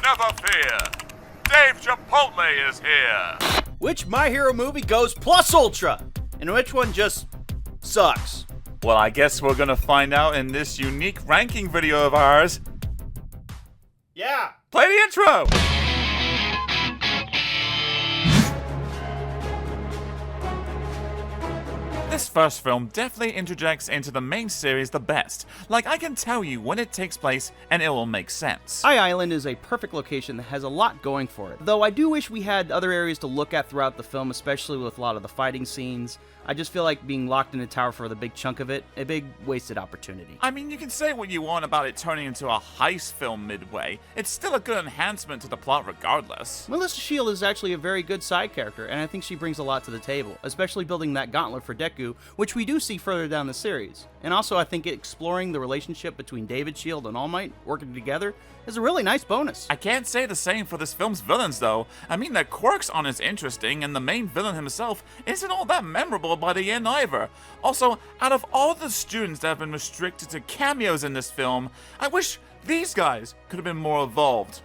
never fear. Dave Chipotle is here. Which My Hero movie goes plus ultra? And which one just sucks? Well, I guess we're gonna find out in this unique ranking video of ours. Yeah. Play the intro! This first film definitely interjects into the main series the best. Like, I can tell you when it takes place and it will make sense. High Island is a perfect location that has a lot going for it. Though I do wish we had other areas to look at throughout the film, especially with a lot of the fighting scenes. I just feel like being locked in a tower for the big chunk of it, a big wasted opportunity. I mean, you can say what you want about it turning into a heist film midway. It's still a good enhancement to the plot regardless. Melissa Shield is actually a very good side character, and I think she brings a lot to the table, especially building that gauntlet for Deku, which we do see further down the series. And also, I think exploring the relationship between David Shield and All Might working together is a really nice bonus. I can't say the same for this film's villains, though. I mean, the Quirks aren't as interesting, and the main villain himself isn't all that memorable by the end either. Also, out of all the students that have been restricted to cameos in this film, I wish these guys could have been more evolved.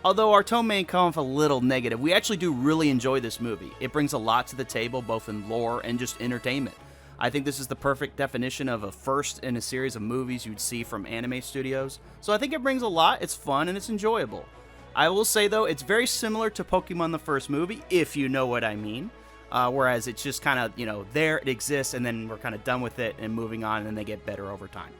Although our tone may come off a little negative, we actually do really enjoy this movie. It brings a lot to the table, both in lore and just entertainment. I think this is the perfect definition of a first in a series of movies you'd see from anime studios. So I think it brings a lot, it's fun, and it's enjoyable. I will say though, it's very similar to Pokemon the first movie, if you know what I mean. Whereas it's just kind of, there, it exists, and then we're kind of done with it and moving on, and they get better over time.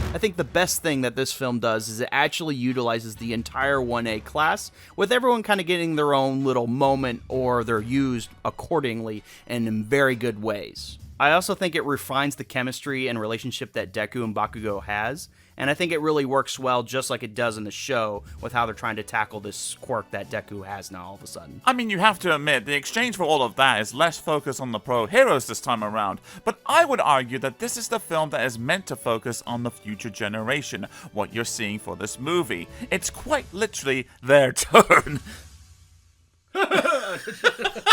I think the best thing that this film does is it actually utilizes the entire 1A class, with everyone kind of getting their own little moment, or they're used accordingly and in very good ways. I also think it refines the chemistry and relationship that Deku and Bakugo has, and I think it really works well just like it does in the show with how they're trying to tackle this quirk that Deku has now all of a sudden. I mean, you have to admit, the exchange for all of that is less focused on the pro heroes this time around, but I would argue that this is the film that is meant to focus on the future generation, what you're seeing for this movie. It's quite literally their turn.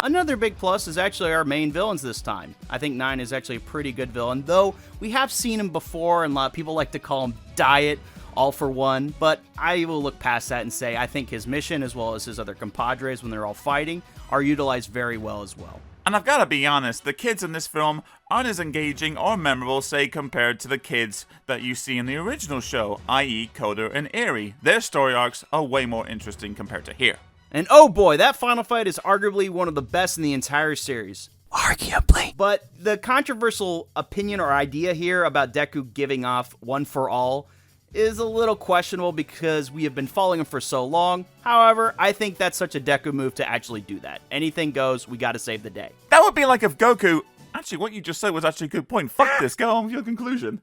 Another big plus is actually our main villains this time. I think 9 is actually a pretty good villain, though we have seen him before and a lot of people like to call him Diet, all for one, but I will look past that and say I think his mission, as well as his other compadres when they're all fighting, are utilized very well as well. And I've gotta be honest, the kids in this film aren't as engaging or memorable, say, compared to the kids that you see in the original show, i.e. Koda and Eri. Their story arcs are way more interesting compared to here. And oh boy, that final fight is arguably one of the best in the entire series. Arguably. But the controversial opinion or idea here about Deku giving off one for all is a little questionable because we have been following him for so long. However, I think that's such a Deku move to actually do that. Anything goes, we gotta save the day. That would be like if Goku... Actually, what you just said was actually a good point. Fuck this, go on with your conclusion.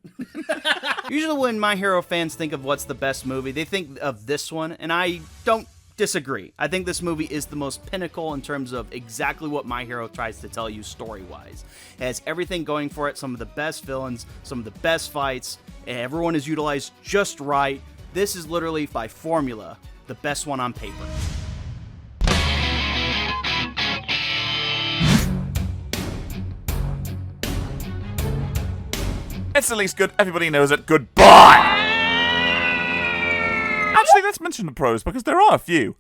Usually when My Hero fans think of what's the best movie, they think of this one, and I don't disagree. I think this movie is the most pinnacle in terms of exactly what My Hero tries to tell you story-wise. It has everything going for it, some of the best villains, some of the best fights, everyone is utilized just right. This is literally, by formula, the best one on paper. It's at least good, everybody knows it. Goodbye! Actually, let's mention the pros, because there are a few.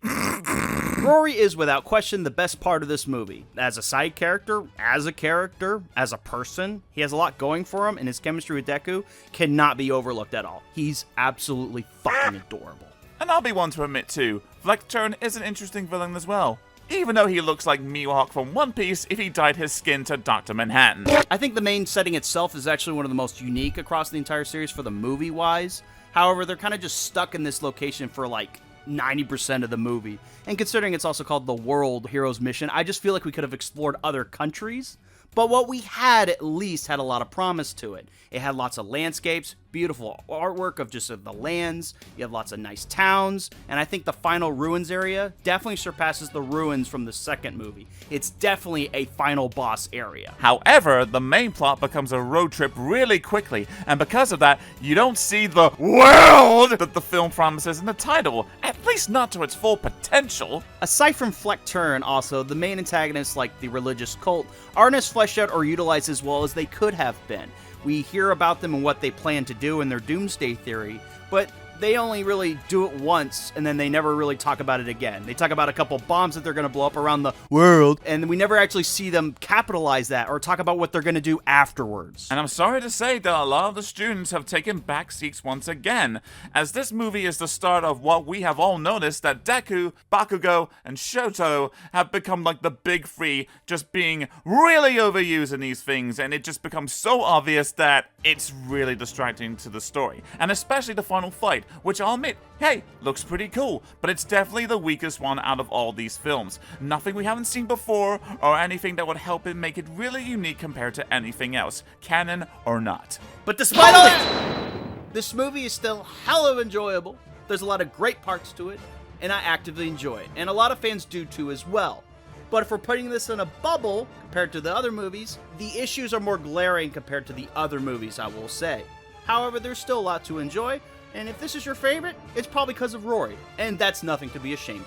Rory is without question the best part of this movie. As a side character, as a person, he has a lot going for him, and his chemistry with Deku cannot be overlooked at all. He's absolutely fucking adorable. And I'll be one to admit too, Vecturn is an interesting villain as well. Even though he looks like Mihawk from One Piece if he dyed his skin to Dr. Manhattan. I think the main setting itself is actually one of the most unique across the entire series for the movie-wise. However, they're kind of just stuck in this location for like 90% of the movie. And considering it's also called the World Heroes Mission, I just feel like we could have explored other countries. But what we had at least had a lot of promise to it. It had lots of landscapes, beautiful artwork of just the lands, you have lots of nice towns, and I think the final ruins area definitely surpasses the ruins from the second movie. It's definitely a final boss area. However, the main plot becomes a road trip really quickly, and because of that, you don't see the world that the film promises in the title, at least not to its full potential. Aside from Fleck Turn, also, the main antagonists like the religious cult aren't as fun fleshed out or utilized as well as they could have been. We hear about them and what they plan to do in their doomsday theory, but they only really do it once, and then they never really talk about it again. They talk about a couple bombs that they're going to blow up around the world, and we never actually see them capitalize that or talk about what they're going to do afterwards. And I'm sorry to say that a lot of the students have taken back seats once again, as this movie is the start of what we have all noticed, that Deku, Bakugo, and Shoto have become like the big three, just being really overused in these things, and it just becomes so obvious that it's really distracting to the story. And especially the final fight, which I'll admit, hey, looks pretty cool, but it's definitely the weakest one out of all these films. Nothing we haven't seen before, or anything that would help it make it really unique compared to anything else, canon or not. But despite all that, this movie is still hella enjoyable. There's a lot of great parts to it, and I actively enjoy it, and a lot of fans do too as well. But if we're putting this in a bubble compared to the other movies, the issues are more glaring compared to the other movies, I will say. However, there's still a lot to enjoy, and if this is your favorite, it's probably because of Rory, and that's nothing to be ashamed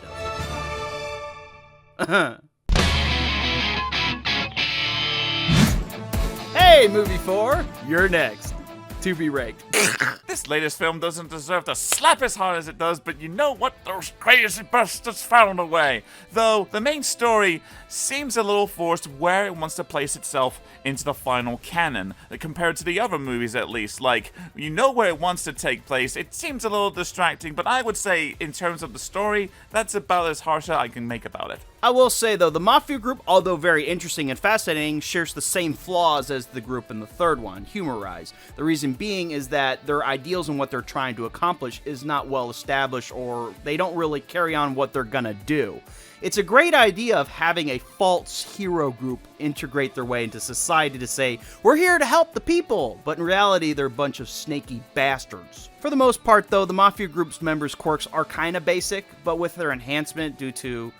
of. Hey, Movie 4, you're next. To be ranked. This latest film doesn't deserve to slap as hard as it does, but you know what? Those crazy bastards found a way. Though, the main story seems a little forced where it wants to place itself into the final canon, compared to the other movies at least. Like, you know where it wants to take place. It seems a little distracting, but I would say, in terms of the story, that's about as harsh as I can make about it. I will say, though, the Mafia group, although very interesting and fascinating, shares the same flaws as the group in the third one, Humorized. The reason being is that their ideals and what they're trying to accomplish is not well established, or they don't really carry on what they're gonna do. It's a great idea of having a false hero group integrate their way into society to say, we're here to help the people, but in reality, they're a bunch of snaky bastards. For the most part, though, the Mafia group's members' quirks are kinda basic, but with their enhancement due to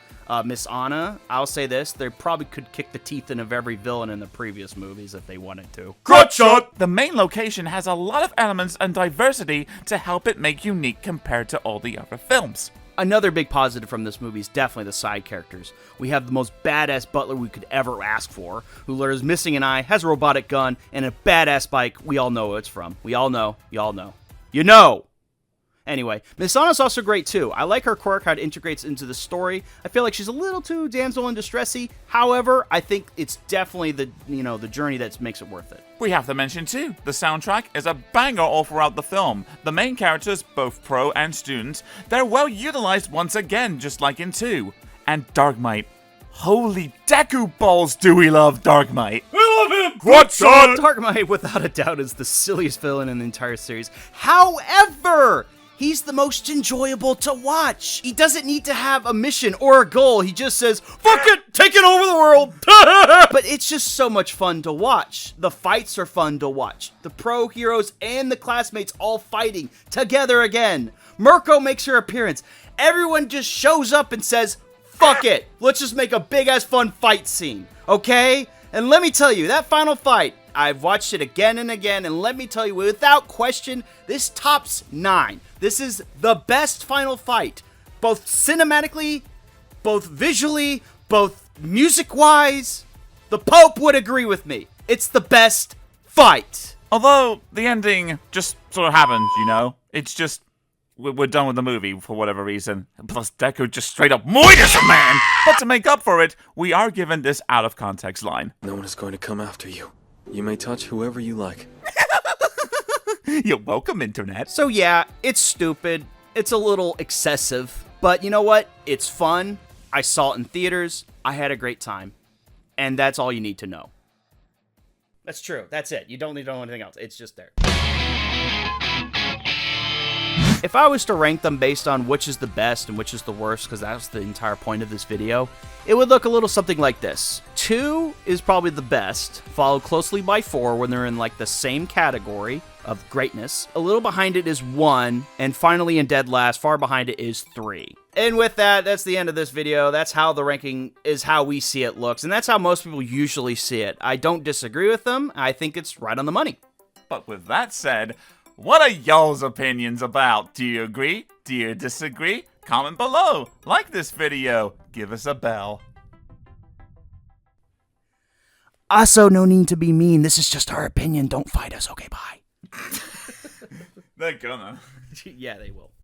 Miss Anna, I'll say this, they probably could kick the teeth in of every villain in the previous movies if they wanted to. Crotch shot! The main location has a lot of elements and diversity to help it make unique compared to all the other films. Another big positive from this movie is definitely the side characters. We have the most badass butler we could ever ask for, who learns missing an eye, has a robotic gun, and a badass bike we all know where it's from. We all know. Y'all know. You know! Anyway, Miss Anna's also great too. I like her quirk, how it integrates into the story. I feel like she's a little too damsel in distressy. However, I think it's definitely the journey that makes it worth it. We have to mention too, the soundtrack is a banger all throughout the film. The main characters, both pro and students, they're well utilized once again, just like in 2. And Darkmite. Holy Deku balls, do we love Darkmite! We love him! Crotch shot! Darkmite, without a doubt, is the silliest villain in the entire series. However, he's the most enjoyable to watch. He doesn't need to have a mission or a goal. He just says, fuck it, taking over the world. But it's just so much fun to watch. The fights are fun to watch. The pro heroes and the classmates all fighting together again. Mirko makes her appearance. Everyone just shows up and says, fuck it. Let's just make a big-ass fun fight scene, okay? And let me tell you, that final fight, I've watched it again and again, and let me tell you, without question, this tops 9. This is the best final fight, both cinematically, both visually, both music-wise. The Pope would agree with me. It's the best fight. Although, the ending just sort of happened, you know? It's just, we're done with the movie for whatever reason. Plus, Deku just straight up murders a man! But to make up for it, we are given this out-of-context line. No one is going to come after you. You may touch whoever you like. You're welcome, Internet. So yeah, it's stupid. It's a little excessive. But you know what? It's fun. I saw it in theaters. I had a great time. And that's all you need to know. That's true. That's it. You don't need to know anything else. It's just there. If I was to rank them based on which is the best and which is the worst, because that's the entire point of this video, it would look a little something like this. 2 is probably the best, followed closely by 4 when they're in like the same category of greatness. A little behind it is 1, and finally in dead last, far behind it is 3. And with that, that's the end of this video. That's how the ranking is, how we see it looks, and that's how most people usually see it. I don't disagree with them. I think it's right on the money. But with that said, what are y'all's opinions about? Do you agree? Do you disagree? Comment below. Like this video. Give us a bell. Also, no need to be mean. This is just our opinion. Don't fight us. Okay, bye. They're gonna. Yeah, they will.